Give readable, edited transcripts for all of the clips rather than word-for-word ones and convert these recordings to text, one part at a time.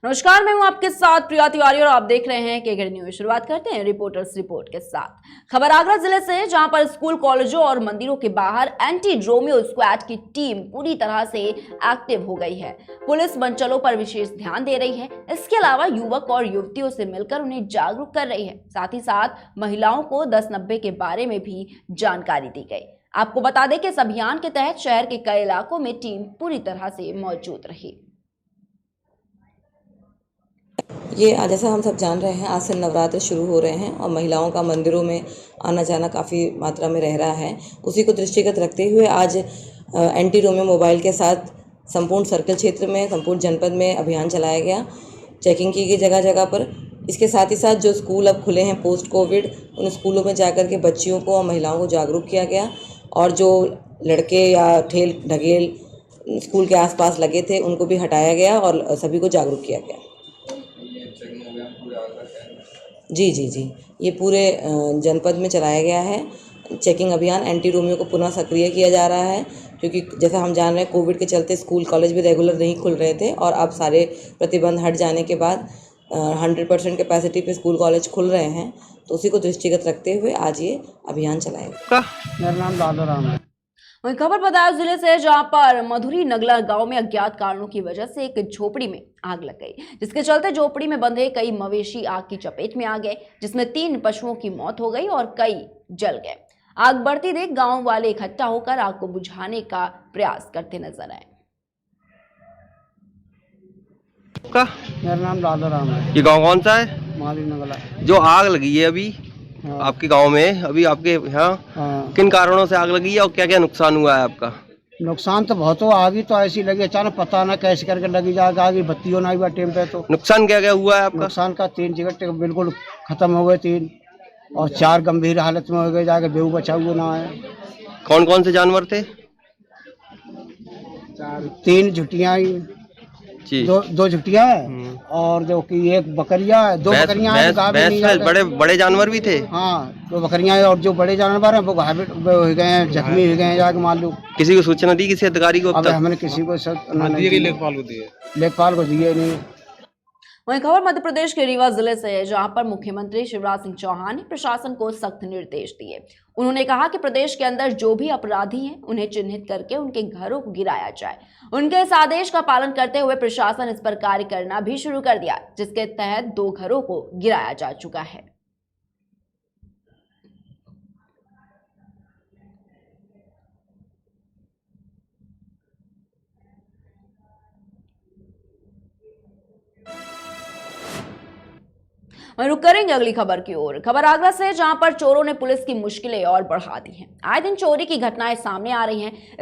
नमस्कार, मैं हूं आपके साथ प्रिया तिवारी और आप देख रहे हैं केगड़ी न्यूज। शुरुआत करते हैं रिपोर्टर्स रिपोर्ट के साथ। खबर आगरा जिले से, जहां पर स्कूल, कॉलेजों और मंदिरों के बाहर एंटी ड्रोमियो स्क्वाड की टीम पूरी तरह से एक्टिव हो गई है। पुलिस मनचलों पर विशेष ध्यान दे रही है। इसके अलावा युवक और युवतियों से मिलकर उन्हें जागरूक कर रही है। साथ ही साथ महिलाओं को 1090 के बारे में भी जानकारी दी गई। आपको बता दें कि इस अभियान के तहत शहर के कई इलाकों में टीम पूरी तरह से मौजूद रही। ये जैसा हम सब जान रहे हैं, आज से नवरात्र शुरू हो रहे हैं और महिलाओं का मंदिरों में आना जाना काफ़ी मात्रा में रह रहा है। उसी को दृष्टिगत रखते हुए आज एंटी ड्रोमियो मोबाइल के साथ संपूर्ण सर्कल क्षेत्र में, संपूर्ण जनपद में अभियान चलाया गया। चेकिंग की गई जगह जगह पर। इसके साथ ही साथ जो स्कूल अब खुले हैं पोस्ट कोविड, उन स्कूलों में जाकर के बच्चियों को और महिलाओं को जागरूक किया गया और जो लड़के या ठेल ढगेल स्कूल के आसपास लगे थे उनको भी हटाया गया और सभी को जागरूक किया गया। जी, ये पूरे जनपद में चलाया गया है। चेकिंग अभियान एंटी ड्रोमियो को पुनः सक्रिय किया जा रहा है, क्योंकि जैसा हम जान रहे हैं कोविड के चलते स्कूल कॉलेज भी रेगुलर नहीं खुल रहे थे और अब सारे प्रतिबंध हट जाने के बाद 100% कैपेसिटी पे स्कूल कॉलेज खुल रहे हैं। तो उसी को दृष्टिगत रखते हुए आज ये अभियान चलाएगा। मेरा नाम लालू राम है। वहीं खबर बदायूं जिले से, जहां पर मधुरी नगला गांव में अज्ञात कारणों की वजह से एक झोपड़ी में आग लग गई, जिसके चलते झोपड़ी में बंधे कई मवेशी आग की चपेट में आ गए, जिसमें 3 पशुओं की मौत हो गई और कई जल गए। आग बढ़ती देख गांव वाले इकट्ठा होकर आग को बुझाने का प्रयास करते नजर आए। मेरा नाम लालू राम है। ये गांव कौन सा है? मधुरी नगला। जो आग लगी है अभी आपके गांव में, अभी आपके यहाँ किन कारणों से आग लगी है और क्या क्या नुकसान हुआ है आपका? नुकसान तो बहुत हो, आग ही तो ऐसी लगी, अचानक पता ना कैसे करके लगी जाएगा। आगे बत्ती होना हुआ टाइम पे। तो नुकसान क्या क्या हुआ है आपका? नुकसान का 3 जगह बिल्कुल खत्म हो गए, 3 और 4 गंभीर हालत में हो गए। जाके बेहू बचा हुआ ना है। कौन कौन से जानवर थे? 3 झुटियाँ, जी। 2 झुटियाँ है और जो कि 1 बकरिया है, 2 बकरियाँ हैं। बड़े बड़े जानवर भी थे। हाँ, 2 बकरियाँ हैं और जो बड़े जानवर हैं वो घायल हो गए हैं, जख्मी हो गए हैं। जाके मान लो किसी को सूचना दी, किसी अधिकारी को? अब हमने किसी को लेखपाल को दिए नहीं। वहीं खबर मध्य प्रदेश के रीवा जिले से है, जहां पर मुख्यमंत्री शिवराज सिंह चौहान ने प्रशासन को सख्त निर्देश दिए। उन्होंने कहा कि प्रदेश के अंदर जो भी अपराधी हैं उन्हें चिन्हित करके उनके घरों को गिराया जाए। उनके इस आदेश का पालन करते हुए प्रशासन इस पर कार्य करना भी शुरू कर दिया, जिसके तहत 2 घरों को गिराया जा चुका है। रुक करेंगे अगली खबर की ओर। खबर आगरा से, जहां पर चोरों ने पुलिस की मुश्किलें और बढ़ा दी हैं। आए दिन चोरी की घटनाएं सामने आ रही हैं।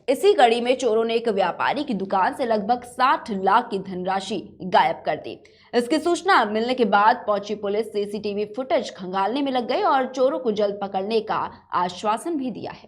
इसी कड़ी में चोरों ने एक व्यापारी की दुकान से लगभग 60 लाख की धनराशि गायब कर दी। इसकी सूचना मिलने के बाद पहुंची पुलिस सीसीटीवी फुटेज खंगालने में लग गई और चोरों को जल्द पकड़ने का आश्वासन भी दिया है।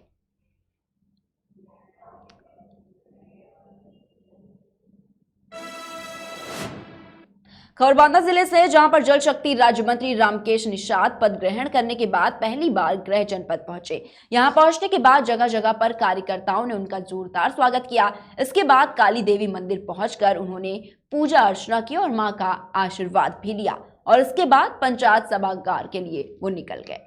खबर बांदा जिले से, जहां पर जल शक्ति राज्य मंत्री रामकेश निषाद पद ग्रहण करने के बाद पहली बार गृह जनपद पहुंचे। यहां पहुंचने के बाद जगह जगह पर कार्यकर्ताओं ने उनका जोरदार स्वागत किया। इसके बाद काली देवी मंदिर पहुंचकर उन्होंने पूजा अर्चना की और मां का आशीर्वाद भी लिया और इसके बाद पंचायत सभागार के लिए वो निकल गए।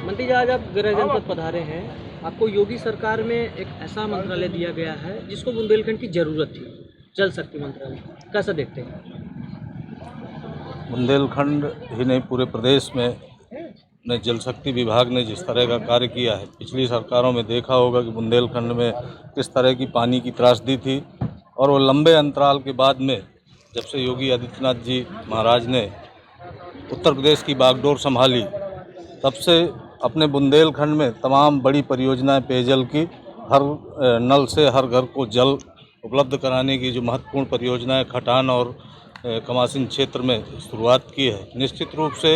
मंत्री जी, आज आप गृह जनपद पधारे हैं। आपको योगी सरकार में एक ऐसा मंत्रालय दिया गया है जिसको बुंदेलखंड की जरूरत थी, जल शक्ति मंत्रालय। कैसा देखते हैं? बुंदेलखंड ही नहीं, पूरे प्रदेश में जल शक्ति विभाग ने जिस तरह का कार्य किया है, पिछली सरकारों में देखा होगा कि बुंदेलखंड में किस तरह की पानी की त्रासदी थी और वो लंबे अंतराल के बाद में जब से योगी आदित्यनाथ जी महाराज ने उत्तर प्रदेश की बागडोर संभाली, तब से अपने बुंदेलखंड में तमाम बड़ी परियोजनाएं पेयजल की, हर नल से हर घर को जल उपलब्ध कराने की जो महत्वपूर्ण परियोजनाएं खटान और कमासिन क्षेत्र में शुरुआत की है, निश्चित रूप से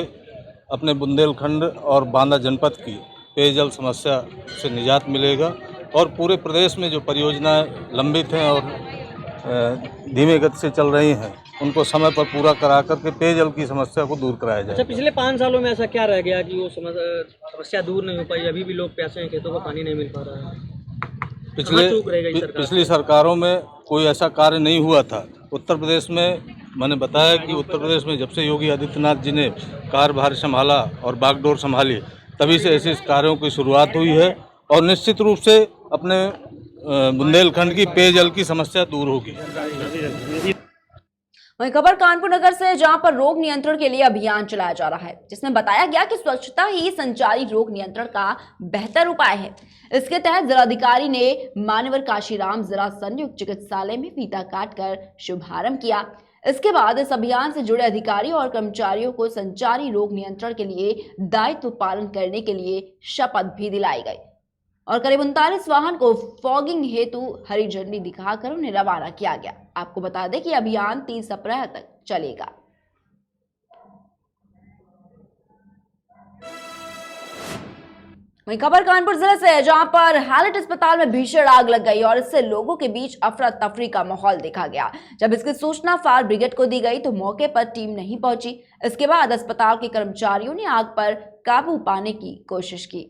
अपने बुंदेलखंड और बांदा जनपद की पेयजल समस्या से निजात मिलेगा और पूरे प्रदेश में जो परियोजनाएं लंबित हैं और धीमे गति से चल रही हैं उनको समय पर पूरा करा करके पेयजल की समस्या को दूर कराया जाए। अच्छा, पिछले 5 सालों में ऐसा क्या रह गया कि वो समस्या दूर नहीं हो पाई? अभी भी लोग प्यासे हैं, खेतों को पानी नहीं मिल पा रहा है। पिछली सरकारों में कोई ऐसा कार्य नहीं हुआ था। उत्तर प्रदेश में मैंने बताया कि उत्तर प्रदेश में जब से योगी आदित्यनाथ जी ने कार्यभार संभाला और बागडोर संभाली, तभी से ऐसे कार्यों की शुरुआत हुई है और निश्चित रूप से अपने बुंदेलखंड की पेयजल की समस्या दूर होगी। वहीं खबर कानपुर नगर से, जहां पर रोग नियंत्रण के लिए अभियान चलाया जा रहा है, जिसमें बताया गया कि स्वच्छता ही संचारी रोग नियंत्रण का बेहतर उपाय है। इसके तहत जिलाधिकारी ने मान्यवर काशीराम जिला संयुक्त चिकित्सालय में फीता काटकर शुभारंभ किया। इसके बाद इस अभियान से जुड़े अधिकारियों और कर्मचारियों को संचारी रोग नियंत्रण के लिए दायित्व पालन करने के लिए शपथ भी दिलाई गई और करीब 39 वाहन को फॉगिंग हेतु हरी झंडी दिखाकर उन्हें रवाना किया गया। आपको बता दें कि अभियान 30 अप्रैल तक चलेगा। वहीं खबर कानपुर जिले से, जहां पर हैलेट अस्पताल में भीषण आग लग गई और इससे लोगों के बीच अफरा तफरी का माहौल देखा गया। जब इसकी सूचना फायर ब्रिगेड को दी गई तो मौके पर टीम नहीं पहुंची। इसके बाद अस्पताल के कर्मचारियों ने आग पर काबू पाने की कोशिश की।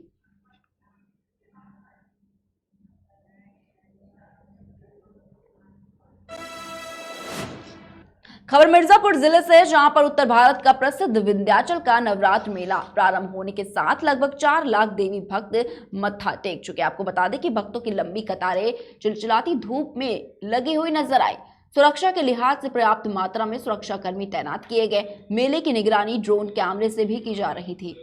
खबर मिर्जापुर जिले से, जहां पर उत्तर भारत का प्रसिद्ध विंध्याचल का नवरात्र मेला प्रारंभ होने के साथ लगभग 4 लाख देवी भक्त मत्था टेक चुके। आपको बता दें कि भक्तों की लंबी कतारें चिलचिलाती धूप में लगी हुई नजर आई। सुरक्षा के लिहाज से पर्याप्त मात्रा में सुरक्षाकर्मी तैनात किए गए। मेले की निगरानी ड्रोन कैमरे से भी की जा रही थी।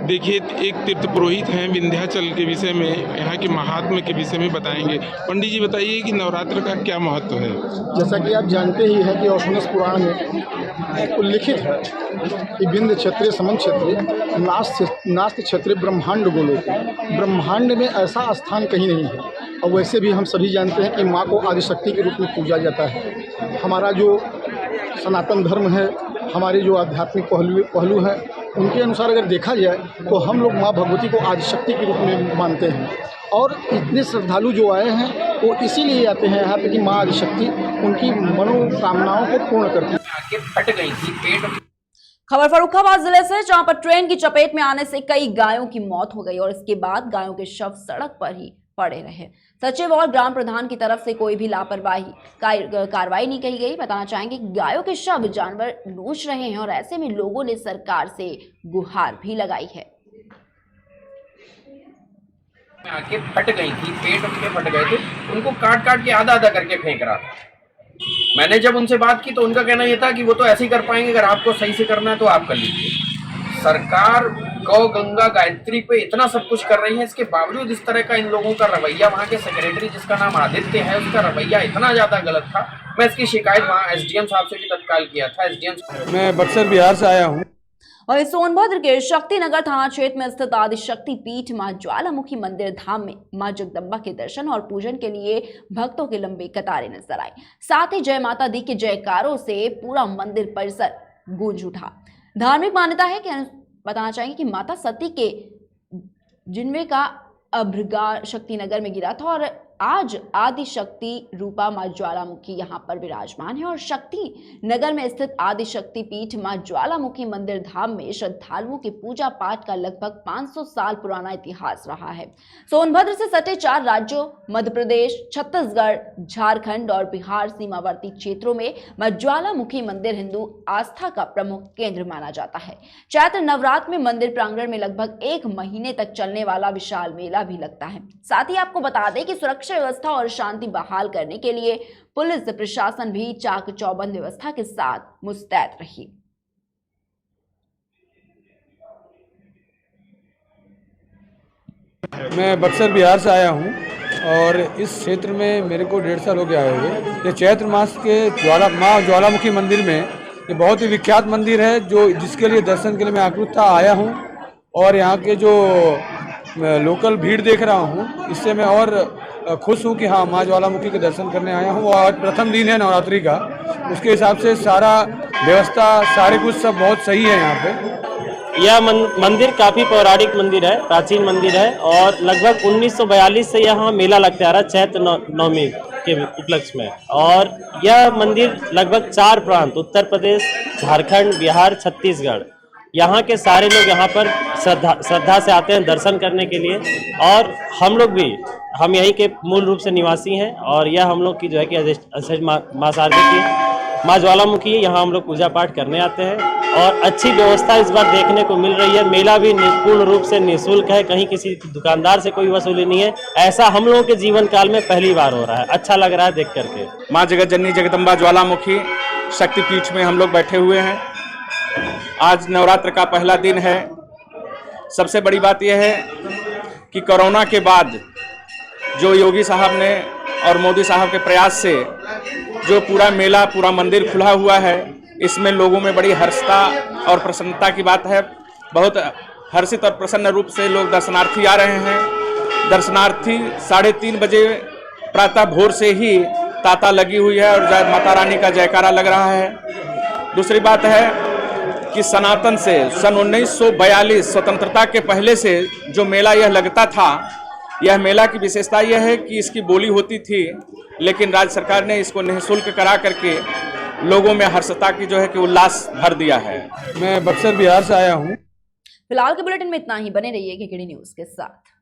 देखिए, एक तीर्थ पुरोहित हैं, विंध्याचल के विषय में, यहाँ के महात्म्य के विषय में बताएंगे। पंडित जी बताइए कि नवरात्र का क्या महत्व है। जैसा कि आप जानते ही हैं कि औशनस पुराण में उल्लिखित है कि विंध्य क्षेत्रीय समन क्षेत्रीय नास्त क्षेत्रीय ब्रह्मांड गोलोक। ब्रह्मांड में ऐसा स्थान कहीं नहीं है। और वैसे भी हम सभी जानते हैं कि माँ को आदिशक्ति के रूप में पूजा जाता है। हमारा जो सनातन धर्म है, हमारे जो आध्यात्मिक पहलू हैं, उनके अनुसार अगर देखा जाए तो हम लोग माँ भगवती को आदिशक्ति के रूप में मानते हैं। और इतने श्रद्धालु जो आए हैं वो इसीलिए आते हैं यहाँ पे कि माँ आदिशक्ति उनकी मनोकामनाओं को पूर्ण करती है। खबर फर्रुखाबाद जिले से, जहां पर ट्रेन की चपेट में आने से कई गायों की मौत हो गई और इसके बाद गायों के शव सड़क पर ही पड़े रहे। सचिव और ग्राम प्रधान की तरफ से कोई भी लापरवाही कार्रवाई नहीं की गई। बताना चाहेंगे कि गायों के शव जानवर नोच रहे हैं और ऐसे में लोगों ने सरकार से गुहार भी लगाई है। आके फट गई थी, पेट उनके फट गए थे, उनको काट काट के आधा आधा करके फेंक रहा था। मैंने जब उनसे बात की तो उनका कहना यह था कि वो तो ऐसे ही कर पाएंगे, अगर आपको सही से करना है तो आप कर लीजिए। सरकार गौ गंगा गायत्री पे इतना सब कुछ कर रही है, इसके बावजूद इस तरह का इन लोगों का रवैया, वहाँ के सेक्रेटरी जिसका नाम आदित्य है, उसका रवैया इतना ज़्यादा गलत था। मैं इसकी शिकायत वहाँ एसडीएम साहब से भी तत्काल किया था। एसडीएम मैं बक्सर बिहार से आया हूँ। और सोनभद्र के शक्तिनगर थाना क्षेत्र में स्थित आदिशक्ति पीठ मां ज्वालामुखी मंदिर धाम में मां जगदम्बा के दर्शन और पूजन के लिए भक्तों की लंबी कतारें नजर आई। साथ ही जय माता दी के जयकारों से पूरा मंदिर परिसर गूंज उठा। धार्मिक मान्यता है कि बताना चाहेंगे कि माता सती के जिन्वे का अभ्रगा शक्तिनगर में गिरा था और आज आदिशक्ति रूपा मां ज्वालामुखी यहाँ पर विराजमान है और शक्ति नगर में स्थित आदिशक्ति पीठ मां ज्वालामुखी मंदिर धाम में श्रद्धालुओं के पूजा पाठ का लगभग 500 साल पुराना इतिहास रहा है। सोनभद्र से सटे 4 राज्यों मध्य प्रदेश, छत्तीसगढ़, झारखंड और बिहार सीमावर्ती क्षेत्रों में मां ज्वालामुखी मंदिर हिंदू आस्था का प्रमुख केंद्र माना जाता है। चैत्र नवरात्र में मंदिर प्रांगण में लगभग 1 महीने तक चलने वाला विशाल मेला भी लगता है। साथ ही आपको बता दें कि सुरक्षा व्यवस्था और शांति बहाल करने के लिए पुलिस प्रशासन भी चाक चौबंद व्यवस्था के साथ मुस्तैद रही। मैं बक्सर बिहार से आया हूँ और इस क्षेत्र में मेरे को 1.5 साल हो गया है। ये चैत्र मास के माँ ज्वालामुखी मंदिर में ये बहुत ही विख्यात मंदिर है, जो जिसके लिए दर्शन के लिए मैं आकृत आया हूँ और यहाँ के जो लोकल भीड़ देख रहा हूँ, इससे मैं और खुश हूँ कि हाँ माँ ज्वालामुखी के दर्शन करने आया हूँ। और प्रथम दिन है नवरात्रि का, उसके हिसाब से सारा व्यवस्था सारे कुछ सब बहुत सही है यहाँ पे। यह मंदिर काफ़ी पौराणिक मंदिर है, प्राचीन मंदिर है और लगभग 1942 से यहाँ मेला लगता आ रहा है चैत्र नवमी के उपलक्ष्य में। और यह मंदिर लगभग 4 प्रांत उत्तर प्रदेश, झारखंड, बिहार, छत्तीसगढ़ यहाँ के सारे लोग यहाँ पर श्रद्धा से आते हैं दर्शन करने के लिए। और हम लोग भी, हम यहीं के मूल रूप से निवासी हैं और यह हम लोग की जो है कि अधिष्ठात्री माँ शारदा की माँ ज्वालामुखी है, यहाँ हम लोग पूजा पाठ करने आते हैं। और अच्छी व्यवस्था इस बार देखने को मिल रही है। मेला भी पूर्ण रूप से निःशुल्क है, कहीं किसी दुकानदार से कोई वसूली नहीं है। ऐसा हम लोगों के जीवन काल में पहली बार हो रहा है, अच्छा लग रहा है देख करके। माँ जगत जननी जगदम्बा ज्वालामुखी शक्तिपीठ में हम लोग बैठे हुए हैं। आज नवरात्र का पहला दिन है। सबसे बड़ी बात यह है कि कोरोना के बाद जो योगी साहब ने और मोदी साहब के प्रयास से जो पूरा मेला, पूरा मंदिर खुला हुआ है, इसमें लोगों में बड़ी हर्षता और प्रसन्नता की बात है। बहुत हर्षित और प्रसन्न रूप से लोग दर्शनार्थी आ रहे हैं। दर्शनार्थी 3:30 बजे प्रातः भोर से ही तांता लगी हुई है और जय माता रानी का जयकारा लग रहा है। दूसरी बात है कि सनातन से सन 1942 स्वतंत्रता के पहले से जो मेला यह लगता था, यह मेला की विशेषता यह है कि इसकी बोली होती थी, लेकिन राज्य सरकार ने इसको निःशुल्क करा करके लोगों में हर्षता की जो है कि उल्लास भर दिया है। मैं बक्सर बिहार से आया हूँ। फिलहाल के बुलेटिन में इतना ही। बने रहिए केकेडी न्यूज के साथ।